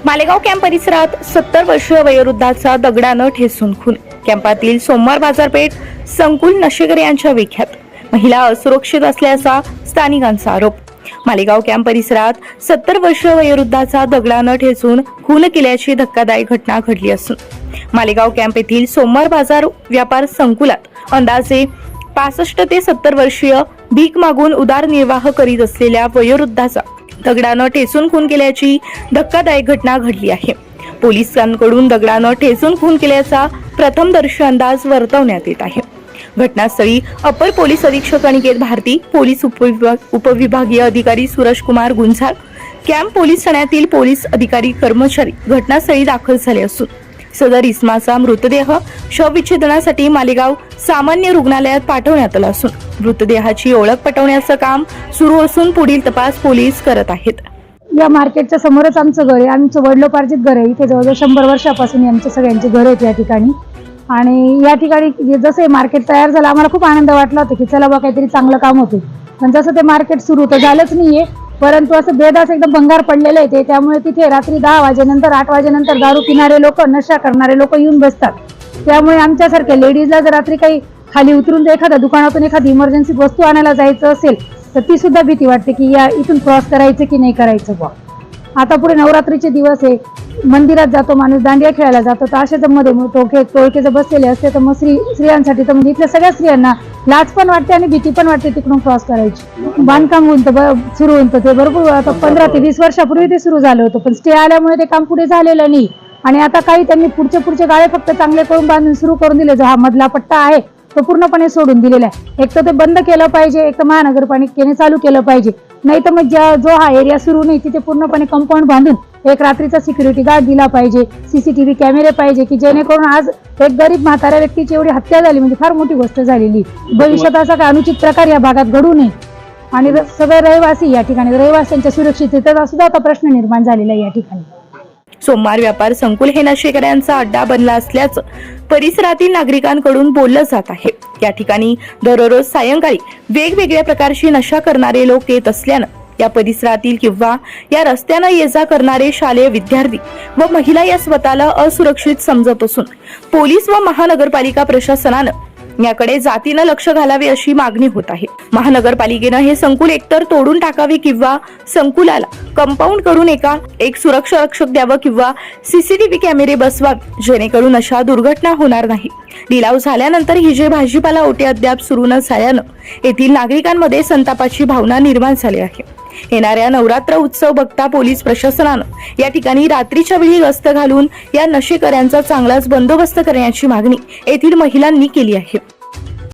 Malegaon camp परिसरात 70 वर्षीय वयोवृद्धाचा दगडानं ठेचून खून. कॅम्पातील सोमवार बाजारपेठ संकुल नशेकर यांच्या विख्यात. महिला असुरक्षित असल्याचा स्थानिकांचा आरोप. मालेगाव कॅम्प परिसरात 70 वर्षीय वयोवृद्धाचा दगडानं ठेचून खून केल्याची धक्कादायक घटना घडली असून मालेगाव कॅम्प येथील सोमवार बाजार व्यापार संकुलात अंदाजे 65 ते 70 वर्षीय भीक मागून उदरनिर्वाह करीत असलेल्या वयोवृद्धाचा दगडानं ठेचून खून केल्याची धक्कादायक घटना घडली आहे. पोलिसांकडून दगडानं ठेचून खून केल्याचा प्रथमदर्शी अंदाज वर्तवण्यात येत आहे. घटनास्थळी अपर पोलीस अधीक्षक अनिकेत भारती, पोलीस उपविभागीय अधिकारी सूरज कुमार गुंजाळ, कॅम्प पोलीस ठाण्यातील पोलीस अधिकारी कर्मचारी घटनास्थळी दाखल झाले असून सदर इसमाचा मृतदेह शवविच्छेदनासाठी मालेगाव सामान्य रुग्णालयात पाठवण्यात आला असून मृतदेहाची ओळख पटवण्याचं काम सुरू असून पुढील तपास पोलीस करत आहेत. या मार्केटच्या समोरच आमचं घर आहे. आमचं वडिलोपार्जित घर आहे. इथे जवळजवळ 100 वर्षापासून आमचे सगळ्यांचे घर आहेत या ठिकाणी. आणि या ठिकाणी जसं मार्केट तयार झालं आम्हाला खूप आनंद वाटला होता की चला बा काहीतरी चांगलं काम होते. पण जसं ते मार्केट सुरू तर झालंच नाहीये, परंतु असं बेदास एकदम भंगार पडलेलं आहे ते. त्यामुळे तिथे रात्री 10 वाजेनंतर 8 वाजेनंतर दारू पिणारे लोक, नशा करणारे लोक येऊन बसतात. त्यामुळे आमच्यासारख्या लेडीजला जर रात्री काही खाली उतरून जर एखाद्या दुकानातून एखादी इमर्जन्सी वस्तू आणायला जायचं असेल तर ती सुद्धा भीती वाटते की या इथून क्रॉस करायचं की नाही करायचं बा. आता पुढे नवरात्रीचे दिवस आहे, मंदिरात जातो माणूस, दांडिया खेळायला जातो, तर अशाच मध्ये टोळके जर बसलेले असते तर मग स्त्रियांसाठी तर म्हणजे इथल्या सगळ्या स्त्रियांना लाज पण वाटते आणि भीती पण वाटते तिकडून क्रॉस करायची. बांधकाम होऊन तर सुरू होऊन तर ते भरपूर आता 15 ते 20 वर्षापूर्वी ते सुरू झालं होतं, पण स्टे आल्यामुळे ते काम पुढे झालेलं नाही. आणि आता काही त्यांनी पुढचे गाळे फक्त चांगले करून बांधून सुरू करून दिले. जो हा मधला पट्टा आहे तो पूर्णपणे सोडून दिलेला आहे. एक तर ते बंद केलं पाहिजे, एक तर महानगरपालिकेने चालू केलं पाहिजे. नाही तर मग जो हा एरिया सुरू नाही तिथे पूर्णपणे कंपाऊंड बांधून एक रात्रीचा सिक्युरिटी गार्ड दिला पाहिजे, CCTV कॅमेरे पाहिजे की जेणेकरून आज एक गरीब म्हाताऱ्या व्यक्तीची एवढी हत्या झाली म्हणजे फार मोठी गोष्ट झालेली. भविष्यात असा काही अनुचित प्रकार या भागात घडू नये. आणि सगळे रहिवासी या ठिकाणी रहिवाशांच्या सुरक्षिततेचा सुद्धा आता प्रश्न निर्माण झालेला आहे या ठिकाणी. सोमवार व्यापार संकुल हे नशेकऱ्यांचा अड्डा बनला असल्याचं परिसरातील नागरिकांकडून बोललं जात आहे. या ठिकाणी दररोज सायंकाळी वेगवेगळ्या प्रकारची नशा करणारे लोक येत असल्यानं या परिसरातील किंवा या रस्त्यानं ये जा करणारे शालेय विद्यार्थी व महिला या स्वतःला असुरक्षित समजत असून पोलीस व महानगरपालिका प्रशासनानं याकडे जातीनं लक्ष घालावे अशी मागणी होत आहे. महानगरपालिकेनं हे संकुल एकतर तोडून टाकावे किंवा संकुलाला कंपाऊंड करून एक सुरक्षा रक्षक द्यावं किंवा CCTV कॅमेरे बसवावे जेणेकरून अशा दुर्घटना होणार नाही. लिलाव झाल्यानंतर ही जे भाजीपाला ओटे अद्याप सुरू न झाल्यानं येथील नागरिकांमध्ये संतापाची भावना निर्माण झाली आहे. येणाऱ्या नवरात्र उत्सव बघता पोलीस प्रशासनानं या ठिकाणी रात्रीच्या वेळी गस्त घालून या नशेकऱ्यांचा चांगलाच बंदोबस्त करण्याची मागणी येथील महिलांनी केली आहे.